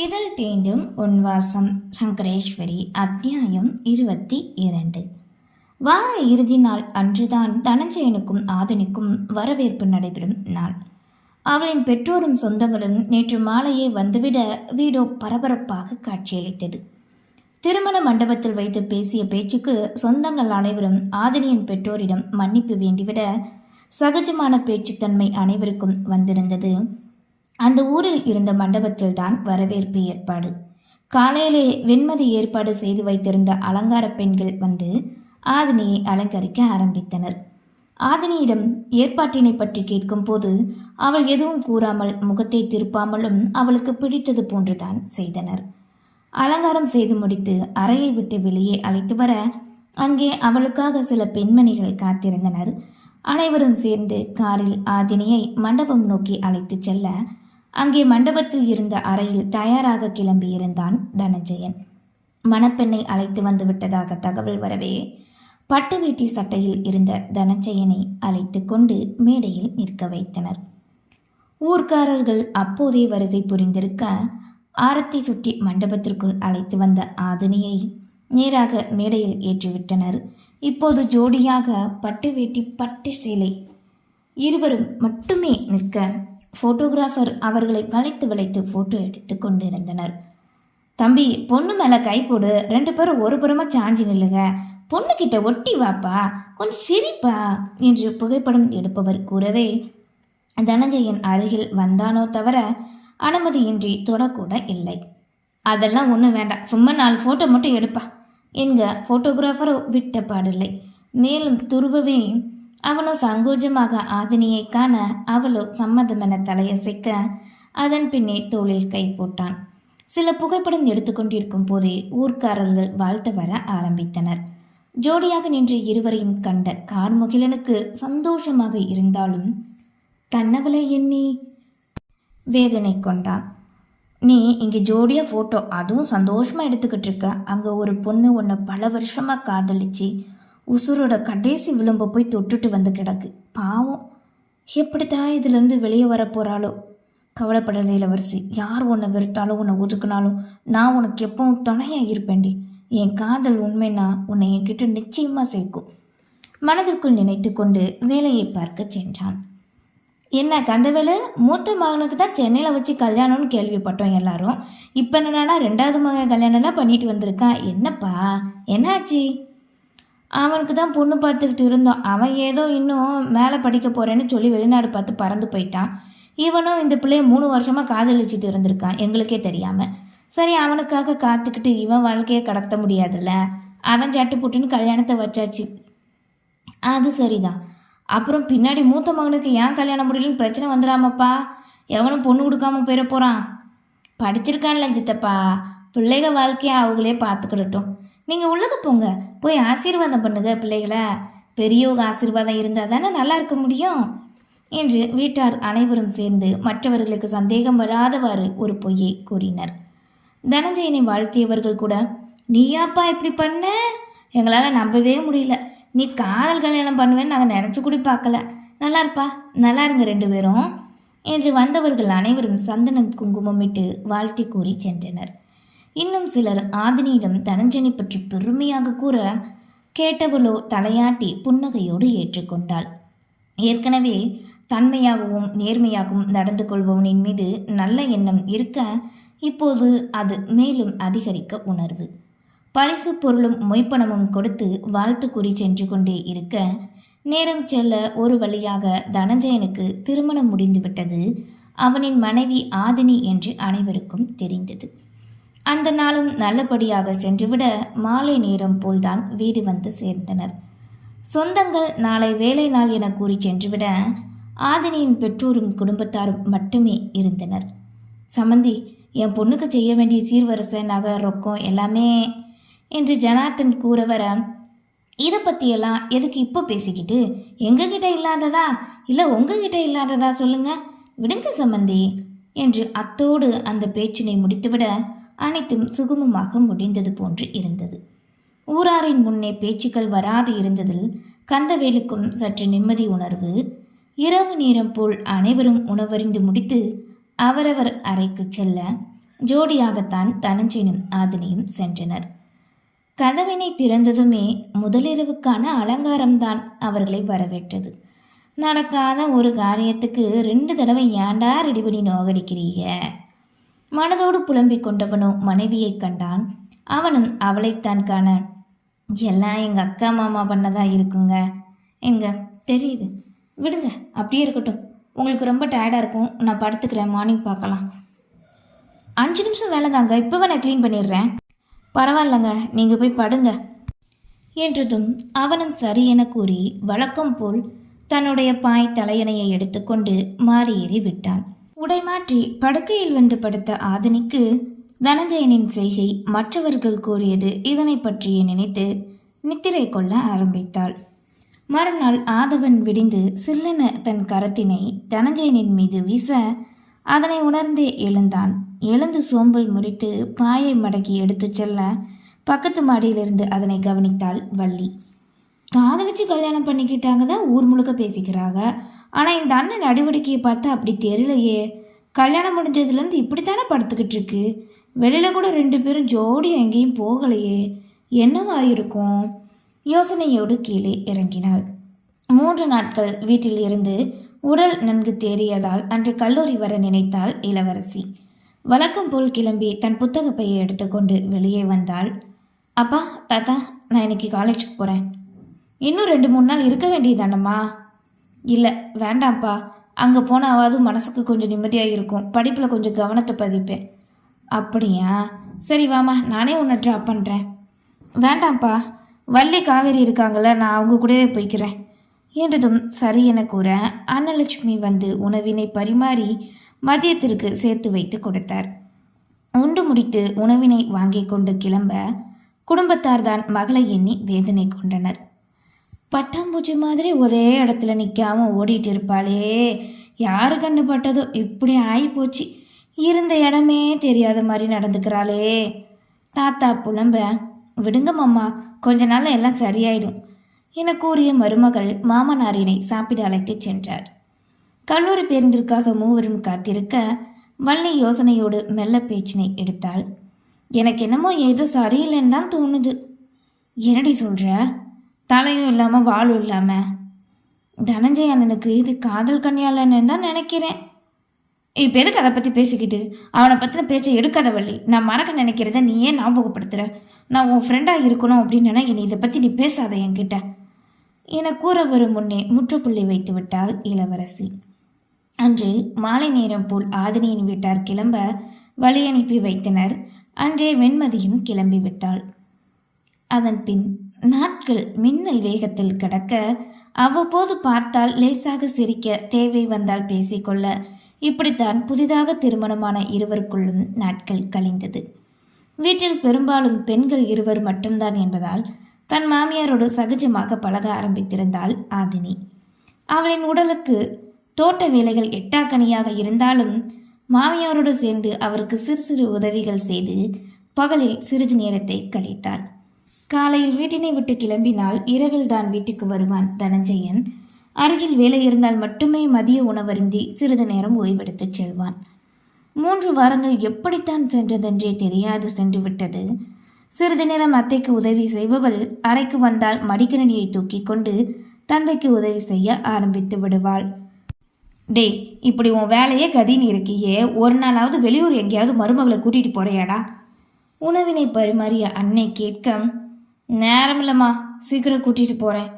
இதழ் தீண்டும் உன்வாசம் சங்கரேஸ்வரி அத்தியாயம் 22. வார இறுதி நாள் அன்றுதான் தனஞ்சயனுக்கும் ஆதினிக்கும் வரவேற்பு நடைபெறும் நாள். அவளின் பெற்றோரும் சொந்தங்களும் நேற்று மாலையே வந்துவிட வீடோ பரபரப்பாக காட்சியளித்தது. திருமண மண்டபத்தில் வைத்து பேசிய பேச்சுக்கு சொந்தங்கள் அனைவரும் ஆதினியின் பெற்றோரிடம் மன்னிப்பு வேண்டிவிட சகஜமான பேச்சுத்தன்மை அனைவருக்கும் வந்திருந்தது. அந்த ஊரில் இருந்த மண்டபத்தில் தான் வரவேற்பு ஏற்பாடு. காலையிலே வெண்மதி ஏற்பாடு செய்து வைத்திருந்த அலங்கார பெண்கள் வந்து ஆதினியை அலங்கரிக்க ஆரம்பித்தனர். ஆதினியிடம் ஏற்பாட்டினை பற்றி கேட்கும் போது அவள் எதுவும் கூறாமல் முகத்தை திருப்பாமலும் அவளுக்கு பிடித்தது போன்றுதான் செய்தனர். அலங்காரம் செய்து முடித்து அறையை விட்டு வெளியே அழைத்து வர அங்கே அவளுக்காக சில பெண்மணிகள் காத்திருந்தனர். அனைவரும் சேர்ந்து காரில் ஆதினியை மண்டபம் நோக்கி அழைத்து செல்ல அங்கே மண்டபத்தில் இருந்த அறையில் தயாராக கிளம்பியிருந்தான் தனஞ்சயன். மணப்பெண்ணை அழைத்து வந்து விட்டதாக தகவல் வரவே பட்டு வேட்டி சட்டையில் இருந்த தனஞ்சயனை அழைத்து கொண்டு மேடையில் நிற்க வைத்தனர். ஊர்க்காரர்கள் அப்போதே வருகை புரிந்திருக்க ஆரத்தி சுற்றி மண்டபத்திற்குள் அழைத்து வந்த ஆதினியை நேராக மேடையில் ஏற்றிவிட்டனர். இப்போது ஜோடியாக பட்டு வேட்டி பட்டு சேலை இருவரும் மட்டுமே நிற்க போட்டோகிராஃபர் அவர்களை வளைத்து வளைத்து போட்டோ எடுத்து கொண்டிருந்தனர். தம்பி, பொண்ணு மேலே கை போடு, 2 பேரும் ஒரு புறமா சாஞ்சி நில்லுங்க, பொண்ணு கிட்ட ஒட்டி வாப்பா, கொஞ்சம் சிரிப்பா என்று புகைப்படம் எடுப்பவர் கூறவே தனஞ்சயன் அருகில் வந்தானோ தவிர அனுமதியின்றி தொடக்கூட இல்லை. அதெல்லாம் ஒன்றும் வேண்டாம், சும்மா 4 ஃபோட்டோ மட்டும் எடுப்பா என்க போட்டோகிராஃபரோ விட்ட பாடில்லை. மேலும் துருவவே அவனோ சங்கோஜமாக ஆதினியை காண அவளோ சம்மதமென தலையசைக்க அதன் பின்னே தோளில் கை போட்டான். சில புகைப்படம் எடுத்துக்கொண்டிருக்கும் போதே ஊர்க்காரர்கள் வாழ்த்து வர ஆரம்பித்தனர். ஜோடியாக நின்று இருவரையும் கண்ட கார்முகிலனுக்கு சந்தோஷமாக இருந்தாலும் தன்னவளை எண்ணி வேதனை கொண்டான். நீ இங்கே ஜோடியா ஃபோட்டோ, அதுவும் சந்தோஷமாக எடுத்துக்கிட்டு இருக்க. அங்கே ஒரு பொண்ணு உன்னை பல வருஷமாக காதலிச்சு உசுரோட கடைசி விளிம்ப போய் தொட்டுட்டு வந்து கிடக்கு. பாவம், எப்படித்தான் இதுலேருந்து வெளியே வர போகிறாளோ. கவலைப்படலை இளவரசி, யார் உன்னை வெறுத்தாலும் உன்னை ஒதுக்குனாலும் நான் உனக்கு எப்பவும் துணையாக இருப்பேன்டி. என் காதல் உண்மைன்னா உன்னை என்கிட்ட நிச்சயமாக சேர்க்கும் மனதிற்குள் நினைத்து கொண்டு வேலையை பார்க்க சென்றான். என்ன கந்தவேலு, மூத்த மகனுக்கு தான் சென்னையில் வச்சு கல்யாணம்னு கேள்விப்பட்டோம் எல்லாரும். இப்போ என்னன்னா 2வது மகன் கல்யாணம்லாம் பண்ணிட்டு வந்திருக்கான். என்னப்பா, என்னாச்சு? அவனுக்கு தான் பொண்ணு பார்த்துக்கிட்டு இருந்தோம். அவன் ஏதோ இன்னும் மேலே படிக்க போகிறேன்னு சொல்லி வெளிநாடு பார்த்து பறந்து போயிட்டான். இவனும் இந்த பிள்ளைய 3 வருஷமாக காதலிச்சுட்டு இருந்திருக்கான், எங்களுக்கே தெரியாமல். சரி, அவனுக்காக காத்துக்கிட்டு இவன் வாழ்க்கையை கடத்த முடியாதுல்ல, அதான் சட்டு புட்டுன்னு கல்யாணத்தை வச்சாச்சு. அது சரிதான். அப்புறம் பின்னாடி மூத்த மகனுக்கு ஏன் கல்யாணம் முடியலன்னு பிரச்சனை வந்துடாமப்பா. எவனும் பொண்ணு கொடுக்காம போயிட போகிறான். படிச்சிருக்கான்ல சித்தப்பா, பிள்ளைக வாழ்க்கையை அவங்களே பார்த்துக்கிடட்டும். நீங்கள் உள்ளது போங்க, போய் ஆசீர்வாதம் பண்ணுங்க பிள்ளைகளை. பெரியவங்க ஆசீர்வாதம் இருந்தால் தானே நல்லா இருக்க முடியும் என்று வீட்டார் அனைவரும் சேர்ந்து மற்றவர்களுக்கு சந்தேகம் வராதவாறு ஒரு பொய்யை கூறினர். தனஞ்சயனை வாழ்த்தியவர்கள் கூட, நீயாப்பா இப்படி பண்ண, எங்களால் நம்பவே முடியல. நீ காதல் கல்யாணம் பண்ணுவேன்னு நாங்கள் நினச்சி கூட பார்க்கல. நல்லா இருப்பா, நல்லா இருங்க 2 பேரும் என்று வந்தவர்கள் அனைவரும் சந்தனம் குங்குமம் இட்டு வாழ்த்தி கூறி சென்றனர். இன்னும் சிலர் ஆதினியிடம் தனஞ்சயனை பற்றி பெருமையாக கூற கேட்டவளோ தலையாட்டி புன்னகையோடு ஏற்றுக்கொண்டாள். ஏற்கனவே தன்மையாகவும் நேர்மையாகவும் நடந்து கொள்பவனின் மீது நல்ல எண்ணம் இருக்க இப்போது அது மேலும் அதிகரிக்க உணர்வு. பரிசு பொருளும் மொய்ப்பணமும் கொடுத்து வாழ்த்து கூறி சென்று கொண்டே இருக்க நேரம் செல்ல ஒரு வழியாக தனஞ்சயனுக்கு திருமணம் முடிந்துவிட்டது. அவனின் மனைவி ஆதினி என்று அனைவருக்கும் தெரிந்தது. அந்த நாளும் நல்லபடியாக சென்றுவிட மாலை நேரம் போல்தான் வீடு வந்து சேர்ந்தனர். சொந்தங்கள் நாளை வேலை நாள் என கூறி சென்றுவிட ஆதினியின் பெற்றோரும் குடும்பத்தாரும் மட்டுமே இருந்தனர். சமந்தி, என் பொண்ணுக்கு செய்ய வேண்டிய சீர்வரிசை, நகை, ரொக்கம் எல்லாமே என்று ஜனார்த்தன் கூற வர, இதை பற்றியெல்லாம் எதுக்கு இப்போ பேசிக்கிட்டு, எங்ககிட்ட இல்லாததா இல்லை உங்ககிட்ட இல்லாததா சொல்லுங்க, விடுங்க சமந்தி என்று அத்தோடு அந்த பேச்சினை முடித்துவிட அனைத்தும் சுகமமாக முடிந்தது போன்று இருந்தது. ஊராரின் முன்னே பேச்சுக்கள் வராது இருந்ததில் கந்தவேலுக்கும் சற்று நிம்மதி உணர்வு. இரவு நேரம் போல் அனைவரும் உணவறிந்து முடித்து அவரவர் அறைக்கு செல்ல ஜோடியாகத்தான் தனஞ்சயனும் ஆதினியும் சென்றனர். கதவினை திறந்ததுமே முதலிரவுக்கான அலங்காரம்தான் அவர்களை வரவேற்றது. நடக்காத ஒரு காரியத்துக்கு 2 தடவை ஏண்டா ரெடிபடி நோகடிக்கிறீங்க? மனதோடு புலம்பிக் கொண்டவனோ மனைவியை கண்டான். அவனும் அவளைத்தான் காண, எல்லாம் எங்கள் அக்கா மாமா பண்ணதா இருக்குங்க. எங்க தெரியுது, விடுங்க, அப்படியே இருக்கட்டும். உங்களுக்கு ரொம்ப டயர்டாக இருக்கும், நான் படுத்துக்கிறேன், மார்னிங் பார்க்கலாம். 5 நிமிஷம் வேலை தாங்க, இப்போவே நான் க்ளீன் பண்ணிடுறேன். பரவாயில்லங்க, நீங்கள் போய் படுங்க என்றதும் அவனும் சரி என கூறி வழக்கம் போல் தன்னுடைய பாய் தலையணையை எடுத்துக்கொண்டு மாறி ஏறி விட்டான். உடை மாற்றி படுக்கையில் வந்து படுத்த ஆதினிக்கு தனஞ்சயனின் செய்கை மற்றவர்கள் கூறியது இதனை பற்றியே நினைத்து நித்திரை கொள்ள ஆரம்பித்தாள். மறுநாள் ஆதவன் விடிந்து சில்லென தன் கரத்தினை தனஞ்சயனின் மீது வீச அதனை உணர்ந்தே எழுந்தான். எழுந்து சோம்பல் முறித்து பாயை மடக்கி எடுத்துச் செல்ல பக்கத்து மாடியிலிருந்து அதனை கவனித்தாள் வள்ளி. காதலிச்சு கல்யாணம் பண்ணிக்கிட்டாங்க தான் ஊர் முழுக்க பேசிக்கிறாங்க. ஆனால் இந்த அண்ணன் நடவடிக்கையை பார்த்தா அப்படி தெரியலையே. கல்யாணம் முடிஞ்சதுலேருந்து இப்படித்தானே படுத்துக்கிட்டு இருக்கு. வெளியில் கூட 2 பேரும் ஜோடி எங்கேயும் போகலையே, என்னவா இருக்கும்? யோசனையோடு கீழே இறங்கினாள். 3 நாட்கள் வீட்டில் இருந்து உடல் நன்கு தேறியதால் அன்று கல்லூரி வர நினைத்தாள் இளவரசி. வழக்கம் போல் கிளம்பி தன் புத்தக பையை எடுத்துக்கொண்டு வெளியே வந்தாள். அப்பா, தாத்தா, நான் இன்னைக்கு காலேஜுக்கு போகிறேன். இன்னும் 2-3 நாள் இருக்க வேண்டியதானம்மா? இல்லை, வேண்டாம்ப்பா. அங்கே போனாவது மனசுக்கு கொஞ்சம் நிம்மதியாக இருக்கும், படிப்பில் கொஞ்சம் கவனத்தை பதிப்பேன். அப்படியா? சரி வாமா, நானே உன்னை ட்ராப் பண்ணுறேன். வேண்டாம்ப்பா, வள்ளி காவேரி இருக்காங்கள, நான் அவங்க கூடவே போய்க்கிறேன் என்றதும் சரி என கூற அன்னலட்சுமி வந்து உணவினை பரிமாறி மதியத்திற்கு சேர்த்து வைத்து கொடுத்தார். உண்டு முடித்து உணவினை வாங்கி கொண்டு கிளம்ப குடும்பத்தார் தான் மகளை எண்ணி வேதனை கொண்டனர். பட்டாம்பூச்சி மாதிரி ஒரே இடத்துல நிற்காம ஓடிட்டு இருப்பாளே, யாரு கண்ணு பட்டதோ இப்படி ஆகி போச்சு. இருந்த இடமே தெரியாத மாதிரி நடந்துக்கிறாளே. தாத்தா புலம்ப, விடுங்க மாமா, கொஞ்ச நாள் எல்லாம் சரியாயிடும் என கூறிய மருமகள் மாமனாரினை சாப்பிட அழைத்து சென்றார். கல்லூரி பேருந்திற்காக மூவரும் காத்திருக்க வள்ளி யோசனையோடு மெல்ல பேச்சினை எடுத்தாள். எனக்கு என்னமோ ஏதோ சரியில்லைன்னு தான் தோணுது. என்னடி சொல்ற? தலையும் இல்லாமல் வாழும் இல்லாமல். தனஞ்சய அண்ணனுக்கு இது காதல் கன்னியாலன்னு தான் நினைக்கிறேன். இப்போ எதுக்கு அதை பற்றி பேசிக்கிட்டு? அவனை பற்றின பேச்சை எடுக்காத வள்ளி. நான் மறக்க நினைக்கிறத நீ ஏன் ஞாபகப்படுத்துகிற? நான் உன் ஃப்ரெண்டாக இருக்கணும் அப்படின்னு என்னை இதை பற்றி நீ பேசாத என்கிட்ட என கூற வரும் முன்னே முற்றுப்புள்ளி வைத்து விட்டாள் இளவரசி. அன்று மாலை நேரம் போல் ஆதினியின் வீட்டார் கிளம்ப வழி அனுப்பி வைத்தனர். அன்றே வெண்மதியும் கிளம்பி விட்டாள். அதன் பின் நாட்கள் மின்னல் வேகத்தில் கடக்க அவ்வப்போது பார்த்தால் லேசாக சிரிக்க, தேவை வந்தால் பேசிக்கொள்ள, இப்படித்தான் புதிதாக திருமணமான இருவருக்குள்ளும் நாட்கள் கழிந்தது. வீட்டில் பெரும்பாலும் பெண்கள் இருவர் மட்டும்தான் என்பதால் தன் மாமியாரோடு சகஜமாக பழக ஆரம்பித்திருந்தாள் ஆதினி. அவளின் உடலுக்கு தோட்ட வேலைகள் எட்டாக்கனியாக இருந்தாலும் மாமியாரோடு சேர்ந்து அவருக்கு சிறு சிறு உதவிகள் செய்து பகலில் சிறிது நேரத்தை கழித்தாள். காலையில் வீட்டினை விட்டு கிளம்பினால் இரவில் தான் வீட்டுக்கு வருவான் தனஞ்சயன். அருகில் வேலை இருந்தால் மட்டுமே மதிய உணவருந்தி சிறிது நேரம் ஓய்வெடுத்து செல்வான். 3 வாரங்கள் எப்படித்தான் சென்றதென்றே தெரியாது சென்று விட்டது. சிறிது நேரம் அத்தைக்கு உதவி செய்பவள் அறைக்கு வந்தால் மடிக்கணினியை தூக்கி கொண்டு தந்தைக்கு உதவி செய்ய ஆரம்பித்து விடுவாள். டே, இப்படி உன் வேலையே கதின்னு இருக்கியே, ஒரு நாளாவது வெளியூர் எங்கேயாவது மருமகளை கூட்டிகிட்டு போறியாடா? உணவினை பரிமாறிய அன்னை கேட்க, நேரமில்லம்மா, சீக்கிரம் கூட்டிகிட்டு போகிறேன்.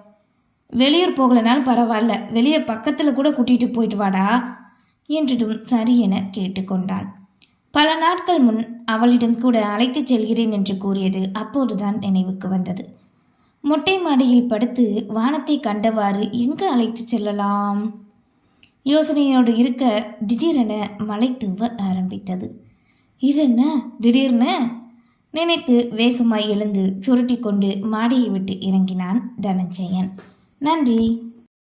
வெளியூர் போகலனாலும் பரவாயில்ல, வெளியே பக்கத்தில் கூட கூட்டிகிட்டு போயிட்டு வாடா என்றதும் சரி என கேட்டுக்கொண்டான். பல நாட்கள் முன் அவளிடம் கூட அழைத்துச் செல்கிறேன் என்று கூறியது அப்போதுதான் நினைவுக்கு வந்தது. மொட்டை மாடியில் படுத்து வானத்தை கண்டவாறு எங்கு அழைத்து செல்லலாம்? யோசனையோடு இருக்க திடீரென மழை தூவ ஆரம்பித்தது. இது என்ன திடீர்னு நினைத்து வேகமாய் எழுந்து சுருட்டி கொண்டு மாடியை விட்டு இறங்கினான் தனஞ்சயன். நன்றி.